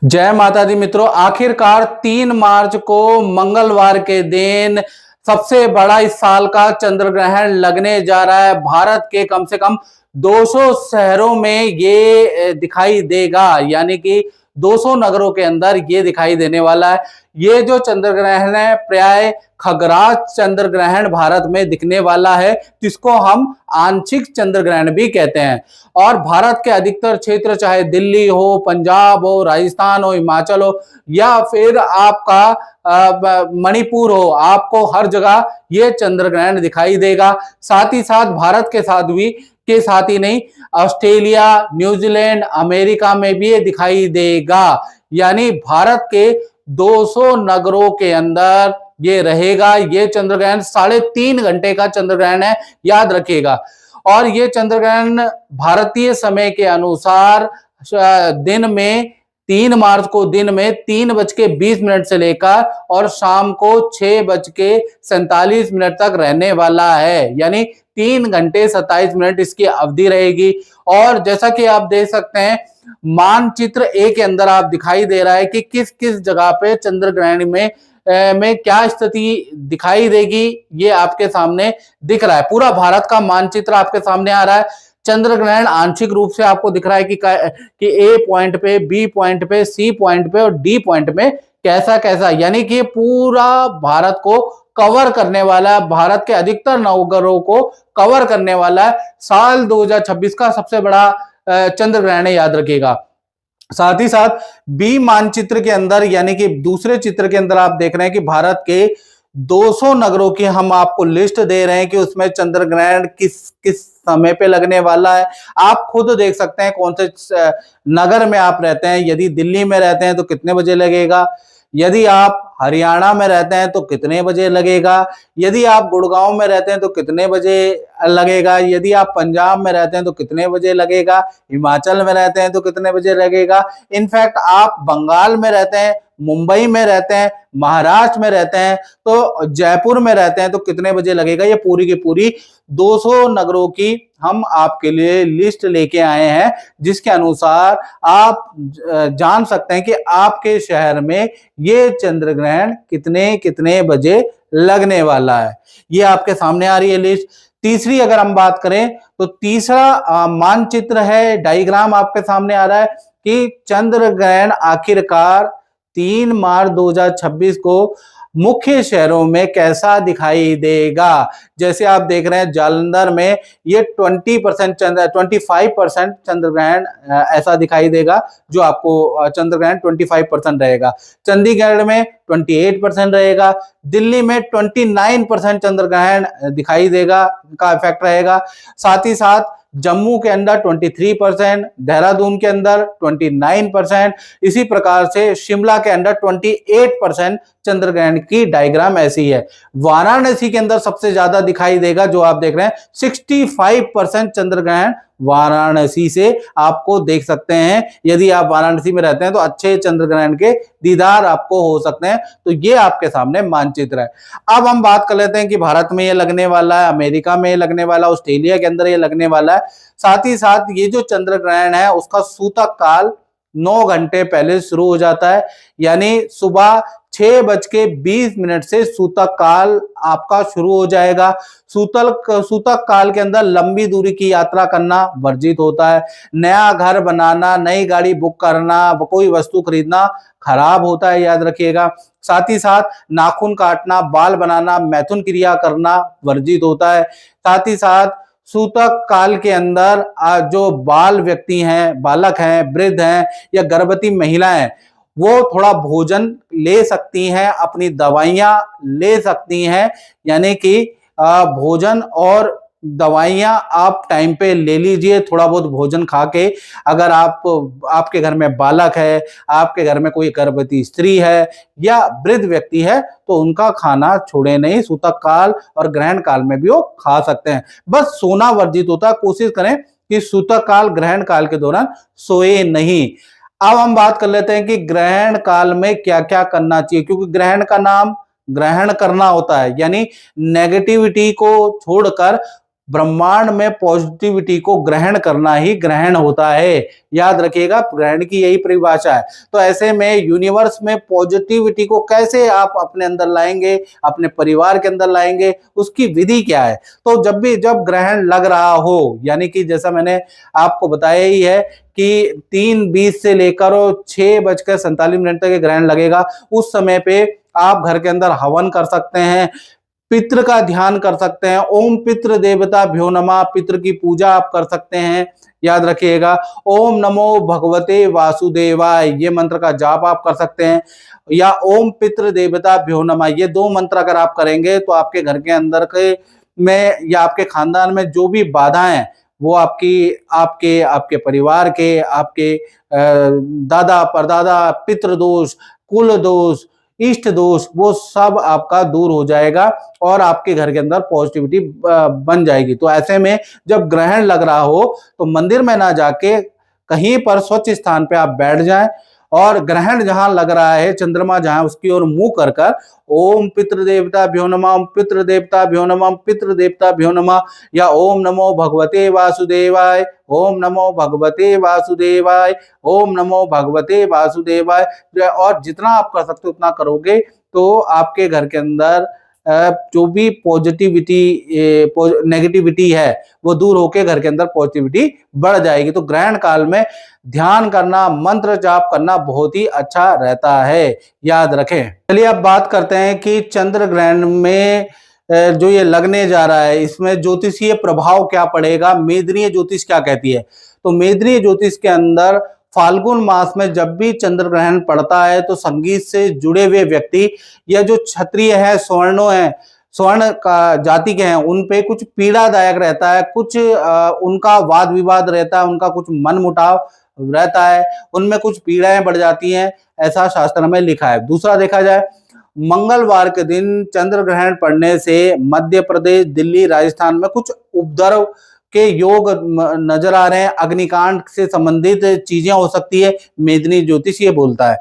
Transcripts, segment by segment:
जय माता दी मित्रों, आखिरकार 3 मार्च को मंगलवार के दिन सबसे बड़ा इस साल का चंद्र ग्रहण लगने जा रहा है। भारत के कम से कम 200 शहरों में ये दिखाई देगा, यानी कि 200 नगरों के अंदर ये दिखाई देने वाला है। ये जो चंद्र ग्रहण है प्राय खगराज चंद्र ग्रहण भारत में दिखने वाला है, जिसको हम आंशिक चंद्र ग्रहण भी कहते हैं। और भारत के अधिकतर क्षेत्र, चाहे दिल्ली हो, पंजाब हो, राजस्थान हो, हिमाचल हो या फिर आपका मणिपुर हो, आपको हर जगह ये चंद्र ग्रहण दिखाई देगा। साथ ही साथ भारत के साथ ही नहीं, ऑस्ट्रेलिया, न्यूजीलैंड, अमेरिका में भी ये दिखाई देगा। यानी भारत के 200 नगरों के अंदर ये रहेगा। ये चंद्र ग्रहण 3.5 घंटे का चंद्र ग्रहण है, याद रखिएगा। और ये चंद्र ग्रहण भारतीय समय के अनुसार दिन में 3 मार्च को दिन में 3:20 से लेकर और शाम को 6:47 तक रहने वाला है। यानी 3 घंटे 27 मिनट इसकी अवधि रहेगी। और जैसा कि आप देख सकते हैं, मानचित्र ए के अंदर आप दिखाई दे रहा है कि किस किस जगह पे चंद्र ग्रहण में क्या स्थिति दिखाई देगी, ये आपके सामने दिख रहा है। पूरा भारत का मानचित्र आपके सामने आ रहा है। चंद्र ग्रहण आंशिक रूप से आपको दिख रहा है कि ए पॉइंट पे, बी पॉइंट पे, सी पॉइंट पे और डी पॉइंट में कैसा कैसा, यानी कि पूरा भारत को कवर करने वाला है, भारत के अधिकतर नगरों को कवर करने वाला है। साल 2026 का सबसे बड़ा चंद्र ग्रहण है, याद रखिएगा। साथ ही साथ बी मानचित्र के अंदर, यानी कि दूसरे चित्र के अंदर आप देख रहे हैं कि भारत के 200 नगरों की हम आपको लिस्ट दे रहे हैं कि उसमें चंद्र ग्रहण किस किस समय पे लगने वाला है। आप खुद देख सकते हैं कौन से नगर में आप रहते हैं। यदि दिल्ली में रहते हैं तो कितने बजे लगेगा, यदि आप हरियाणा में रहते हैं तो कितने बजे लगेगा, यदि आप गुड़गांव में रहते हैं तो कितने बजे लगेगा, यदि आप पंजाब में रहते हैं तो कितने बजे लगेगा, हिमाचल में रहते हैं तो कितने बजे लगेगा, इनफैक्ट आप बंगाल में रहते हैं, मुंबई में रहते हैं, महाराष्ट्र में रहते हैं तो जयपुर में रहते हैं तो कितने बजे लगेगा। ये पूरी की पूरी 200 नगरों की हम आपके लिए लिस्ट लेके आए हैं, जिसके अनुसार आप जान सकते हैं कि आपके शहर में ये चंद्र ग्रहण कितने कितने बजे लगने वाला है। ये आपके सामने आ रही है लिस्ट। तीसरी अगर हम बात करें तो तीसरा मानचित्र है, डायग्राम आपके सामने आ रहा है कि चंद्र ग्रहण आखिरकार 3 मार्च 2026 को मुख्य शहरों में कैसा दिखाई देगा। जैसे आप देख रहे हैं जालंधर में ये 25% चंद्र ग्रहण ऐसा दिखाई देगा, जो आपको चंद्र ग्रहण 25% रहेगा। चंडीगढ़ में 28% रहेगा, दिल्ली में 29% चंद्र ग्रहण दिखाई देगा का इफेक्ट रहेगा। साथ ही साथ जम्मू के अंदर 23%, देहरादून के अंदर 29%, इसी प्रकार से शिमला के अंदर 28% चंद्र ग्रहण की डायग्राम ऐसी है। वाराणसी के अंदर सबसे ज्यादा दिखाई देगा, जो आप देख रहे हैं 65% चंद्र ग्रहण वाराणसी से आपको देख सकते हैं। यदि आप वाराणसी में रहते हैं तो अच्छे चंद्र ग्रहण के दीदार आपको हो सकते हैं। तो ये आपके सामने मानचित्र है। अब हम बात कर लेते हैं कि भारत में ये लगने वाला है, अमेरिका में ये लगने वाला है, ऑस्ट्रेलिया के अंदर ये लगने वाला है। साथ ही साथ ये जो चंद्र ग्रहण है उसका सूतक काल 9 घंटे पहले शुरू हो जाता है, यानी सुबह 6:20 से सूतक काल आपका शुरू हो जाएगा। सूतक काल के अंदर लंबी दूरी की यात्रा करना वर्जित होता है। नया घर बनाना, नई गाड़ी बुक करना, कोई वस्तु खरीदना खराब होता है, याद रखिएगा। साथ ही साथ नाखून काटना, बाल बनाना, मैथुन क्रिया करना वर्जित होता है। साथ ही साथ सूतक काल के अंदर जो बाल व्यक्ति हैं, बालक हैं, वृद्ध हैं या गर्भवती महिलाएं, वो थोड़ा भोजन ले सकती हैं, अपनी दवाइयां ले सकती हैं। यानी कि भोजन और दवाइयां आप टाइम पे ले लीजिए। थोड़ा बहुत भोजन खा के, अगर आपके घर में बालक है, आपके घर में कोई गर्भवती स्त्री है या वृद्ध व्यक्ति है, तो उनका खाना छोड़े नहीं। सूतक काल और ग्रहण काल में भी वो खा सकते हैं, बस सोना वर्जित होता है। कोशिश करें कि सूतक काल, ग्रहण काल के दौरान सोए नहीं। अब हम बात कर लेते हैं कि ग्रहण काल में क्या क्या करना चाहिए, क्योंकि ग्रहण का नाम ग्रहण करना होता है, यानी नेगेटिविटी को छोड़कर ब्रह्मांड में पॉजिटिविटी को ग्रहण करना ही ग्रहण होता है। याद रखिएगा, ग्रहण की यही परिभाषा है। तो ऐसे में यूनिवर्स में पॉजिटिविटी को कैसे आप अपने अंदर लाएंगे, अपने परिवार के अंदर लाएंगे, उसकी विधि क्या है? तो जब ग्रहण लग रहा हो, यानी कि जैसा मैंने आपको बताया ही है कि 3:20 से लेकर 6:47 तक ग्रहण लगेगा। उस समय पे आप घर के अंदर हवन कर सकते हैं, पितृ का ध्यान कर सकते हैं, ओम पितृ देवता भ्यो नमः, पितृ की पूजा आप कर सकते हैं। याद रखिएगा, ओम नमो भगवते वासुदेवाय, ये मंत्र का जाप आप कर सकते हैं, या ओम पितृ देवता भ्यो नमः, ये 2 मंत्र अगर आप करेंगे तो आपके घर के अंदर के में या आपके खानदान में जो भी बाधाएं, वो आपके परिवार के, आपके दादा परदादा, पितृ दोष, कुल दोष, इष्ट दोष, वो सब आपका दूर हो जाएगा और आपके घर के अंदर पॉजिटिविटी बन जाएगी। तो ऐसे में जब ग्रहण लग रहा हो तो मंदिर में ना जाके कहीं पर स्वच्छ स्थान पे आप बैठ जाएं और ग्रहण जहां लग रहा है, चंद्रमा जहां, उसकी ओर मुंह कर कर ओम पितृदेवता भ्यो नमः, ओम पितृदेवता भ्यो नमः, पितृदेवता भ्यो नमः, या ओम नमो भगवते वासुदेवाय, ओम नमो भगवते वासुदेवाय, ओम नमो भगवते वासुदेवाय, और जितना आप कर सकते हो उतना करोगे तो आपके घर के अंदर जो भी पॉजिटिविटी नेगेटिविटी है वो दूर होके घर के अंदर पॉजिटिविटी बढ़ जाएगी। तो ग्रहण काल में ध्यान करना, मंत्र जाप करना बहुत ही अच्छा रहता है, याद रखें। चलिए अब बात करते हैं कि चंद्र ग्रहण में जो ये लगने जा रहा है, इसमें ज्योतिषीय प्रभाव क्या पड़ेगा, मेदिनीय ज्योतिष क्या कहती है। तो मेदिनीय ज्योतिष के अंदर फाल्गुन मास में जब भी चंद्र ग्रहण पड़ता है तो संगीत से जुड़े हुए व्यक्ति या जो क्षत्रिय है, स्वर्ण का जाति के हैं, उन पे कुछ पीड़ादायक रहता है, कुछ उनका वाद विवाद रहता है, उनका कुछ मनमुटाव रहता है, उनमें कुछ पीड़ाएं बढ़ जाती हैं, ऐसा शास्त्र में लिखा है। दूसरा देखा जाए, मंगलवार के दिन चंद्र ग्रहण पड़ने से मध्य प्रदेश, दिल्ली, राजस्थान में कुछ उपद्रव के योग नजर आ रहे हैं, अग्निकांड से संबंधित चीजें हो सकती है, मेदिनी ज्योतिष ये बोलता है।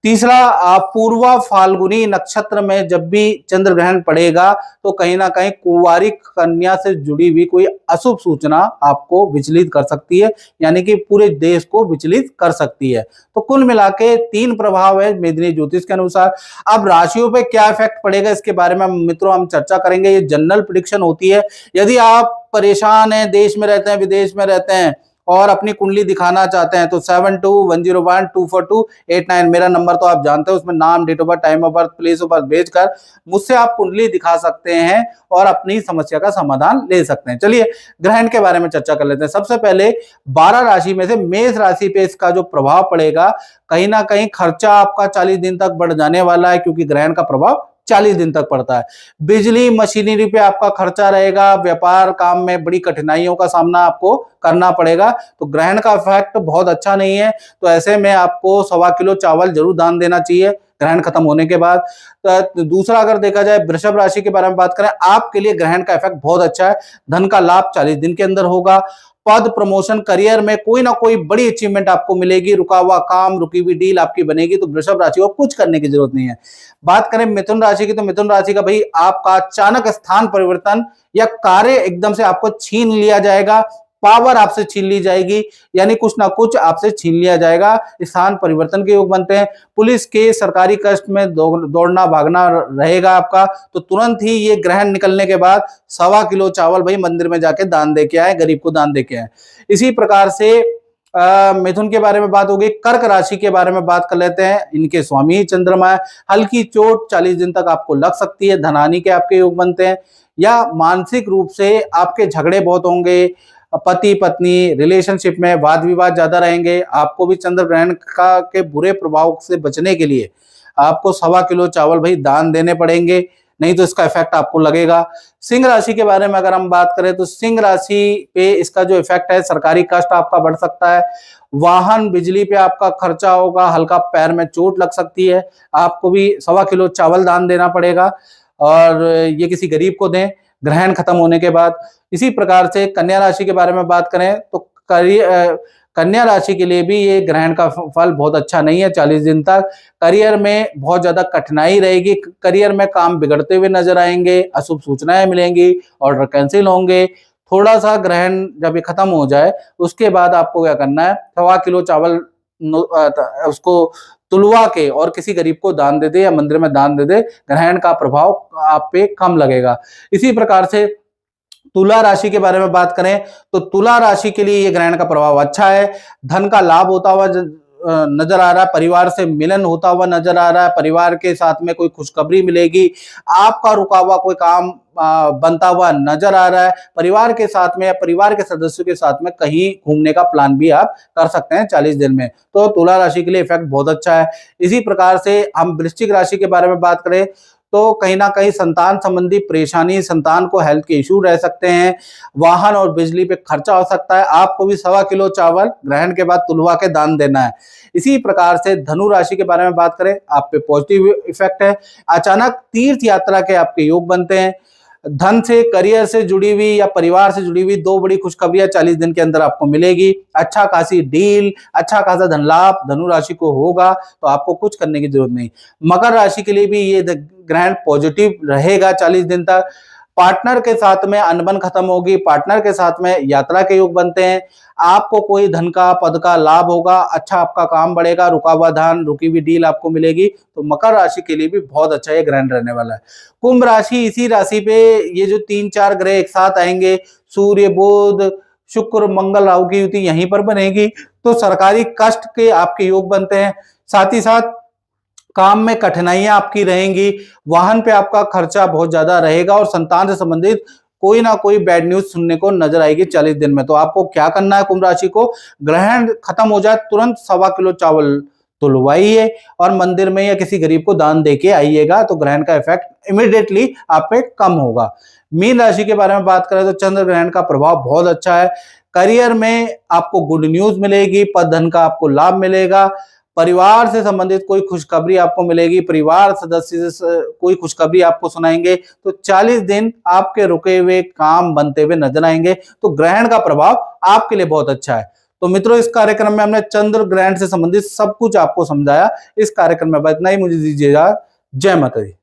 तीसरा, पूर्वा फाल्गुनी नक्षत्र में जब भी चंद्र ग्रहण पड़ेगा तो कहीं ना कहीं कुंवारी कन्या से जुड़ी हुई कोई अशुभ सूचना आपको विचलित कर सकती है, यानी कि पूरे देश को विचलित कर सकती है। तो कुल मिला के 3 प्रभाव है मेदिनी ज्योतिष के अनुसार। अब राशियों पे क्या इफेक्ट पड़ेगा इसके बारे में मित्रों हम चर्चा करेंगे। ये जनरल प्रेडिक्शन होती है। यदि आप परेशान हैं, देश में रहते हैं, विदेश में रहते हैं और अपनी कुंडली दिखाना चाहते हैं तो 7210124289 मेरा नंबर तो आप जानते हैं, उसमें नाम, date of birth, time of birth, place of birth भेजकर मुझसे आप कुंडली दिखा सकते हैं और अपनी समस्या का समाधान ले सकते हैं। चलिए ग्रहण के बारे में चर्चा कर लेते हैं। सबसे पहले 12 राशि में से मेष राशि पे इसका जो प्रभाव पड़ेगा, कहीं ना कहीं खर्चा आपका 40 दिन तक बढ़ जाने वाला है, क्योंकि ग्रहण का प्रभाव 40 दिन तक पड़ता है। बिजली मशीनरी पे आपका खर्चा रहेगा, व्यापार काम में बड़ी कठिनाइयों का सामना आपको करना पड़ेगा। तो ग्रहण का इफेक्ट बहुत अच्छा नहीं है। तो ऐसे में आपको 1.25 किलो चावल जरूर दान देना चाहिए ग्रहण खत्म होने के बाद। तो दूसरा, अगर देखा जाए वृषभ राशि के बारे में बात करें, आपके लिए ग्रहण का इफेक्ट बहुत अच्छा है। धन का लाभ 40 दिन के अंदर होगा। पद, प्रमोशन, करियर में कोई ना कोई बड़ी अचीवमेंट आपको मिलेगी। रुका हुआ काम, रुकी हुई डील आपकी बनेगी। तो वृषभ राशि को कुछ करने की जरूरत नहीं है। बात करें मिथुन राशि की, तो मिथुन राशि का भाई आपका अचानक स्थान परिवर्तन या कार्य एकदम से आपको छीन लिया जाएगा, पावर आपसे छीन ली जाएगी, यानी कुछ ना कुछ आपसे छीन लिया जाएगा। स्थान परिवर्तन के योग बनते हैं। पुलिस के, सरकारी कष्ट में दौड़ना भागना रहेगा आपका। तो तुरंत ही ये ग्रहण निकलने के बाद 1.25 किलो चावल भाई मंदिर में जाके दान दे के आए, गरीब को दान दे के आए। इसी प्रकार से मिथुन के बारे में बात होगी। कर्क राशि के बारे में बात कर लेते हैं। इनके स्वामी चंद्रमा है। हल्की चोट 40 दिन तक आपको लग सकती है। धनहानि के आपके योग बनते हैं, या मानसिक रूप से आपके झगड़े बहुत होंगे। पति पत्नी रिलेशनशिप में वाद विवाद ज्यादा रहेंगे। आपको भी चंद्र ग्रहण का के बुरे प्रभाव से बचने के लिए आपको 1.25 किलो चावल भाई दान देने पड़ेंगे, नहीं तो इसका इफेक्ट आपको लगेगा। सिंह राशि के बारे में अगर हम बात करें तो सिंह राशि पे इसका जो इफेक्ट है, सरकारी कष्ट आपका बढ़ सकता है। वाहन, बिजली पे आपका खर्चा होगा। हल्का पैर में चोट लग सकती है। आपको भी 1.25 किलो चावल दान देना पड़ेगा और ये किसी गरीब को दें ग्रहण खत्म होने के बाद। इसी प्रकार से कन्या राशि के बारे में बात करें तो कन्या राशि के लिए भी ये ग्रहण का फल बहुत अच्छा नहीं है 40 दिन तक। करियर में बहुत ज्यादा कठिनाई रहेगी। करियर में काम बिगड़ते हुए नजर आएंगे, अशुभ सूचनाएं मिलेंगी, ऑर्डर कैंसिल होंगे। थोड़ा सा ग्रहण जब ये खत्म हो जाए उसके बाद आपको क्या करना है, 1.25 किलो चावल उसको तुलवा के और किसी गरीब को दान दे दे या मंदिर में दान दे दे, ग्रहण का प्रभाव आप पे कम लगेगा। इसी प्रकार से तुला राशि के बारे में बात करें तो तुला राशि के लिए ये ग्रहण का प्रभाव अच्छा है। धन का लाभ होता हुआ नजर आ रहा है, परिवार से मिलन होता हुआ नजर आ रहा है, परिवार के साथ में कोई खुशखबरी मिलेगी, आपका रुका हुआ कोई काम बनता हुआ नजर आ रहा है, परिवार के साथ में या परिवार के सदस्यों के साथ में कहीं घूमने का प्लान भी आप कर सकते हैं 40 दिन में। तो तुला राशि के लिए इफेक्ट बहुत अच्छा है। इसी प्रकार से हम वृश्चिक राशि के बारे में बात करें तो कहीं ना कहीं संतान संबंधी परेशानी, संतान को हेल्थ के इश्यू रह सकते हैं, वाहन और बिजली पे खर्चा हो सकता है। आपको भी 1.25 किलो चावल ग्रहण के बाद तुलवा के दान देना है। इसी प्रकार से धनु राशि के बारे में बात करें, आप पे पॉजिटिव इफेक्ट है। अचानक तीर्थ यात्रा के आपके योग बनते हैं। धन से, करियर से जुड़ी हुई या परिवार से जुड़ी हुई 2 बड़ी खुशखबरियां 40 दिन के अंदर आपको मिलेगी। अच्छा खासी डील, अच्छा खासा धन लाभ धनु राशि को होगा, तो आपको कुछ करने की जरूरत नहीं। मकर राशि के लिए भी ये ग्रहण पॉजिटिव रहेगा 40 दिन तक। पार्टनर के साथ में अनबन खत्म होगी, पार्टनर के साथ में यात्रा के योग बनते हैं। आपको कोई धन का, पद का लाभ होगा, अच्छा आपका काम बढ़ेगा, रुका हुआ धन, रुकी हुई डील आपको मिलेगी। तो मकर राशि के लिए भी बहुत अच्छा ये ग्रहण रहने वाला है। कुंभ राशि, इसी राशि पे ये जो 3-4 ग्रह एक साथ आएंगे, सूर्य, बुध, शुक्र, मंगल, राहु की युति यहीं पर बनेगी, तो सरकारी कष्ट के आपके योग बनते हैं। साथ ही साथ काम में कठिनाइयां आपकी रहेंगी, वाहन पे आपका खर्चा बहुत ज्यादा रहेगा और संतान से संबंधित कोई ना कोई बैड न्यूज सुनने को नजर आएगी 40 दिन में। तो आपको क्या करना है, कुंभ राशि को ग्रहण खत्म हो जाए तुरंत 1.25 किलो चावल तुलवाइए और मंदिर में या किसी गरीब को दान दे के आइएगा, तो ग्रहण का इफेक्ट इमिडिएटली आप पे कम होगा। मीन राशि के बारे में बात करें तो चंद्र ग्रहण का प्रभाव बहुत अच्छा है। करियर में आपको गुड न्यूज मिलेगी, पद धन का आपको लाभ मिलेगा, परिवार से संबंधित कोई खुशखबरी आपको मिलेगी, परिवार सदस्य से कोई खुशखबरी आपको सुनाएंगे, तो 40 दिन आपके रुके हुए काम बनते हुए नजर आएंगे। तो ग्रहण का प्रभाव आपके लिए बहुत अच्छा है। तो मित्रों, इस कार्यक्रम में हमने चंद्र ग्रहण से संबंधित सब कुछ आपको समझाया। इस कार्यक्रम में इतना ही, मुझे दीजिएगा जय माता दी।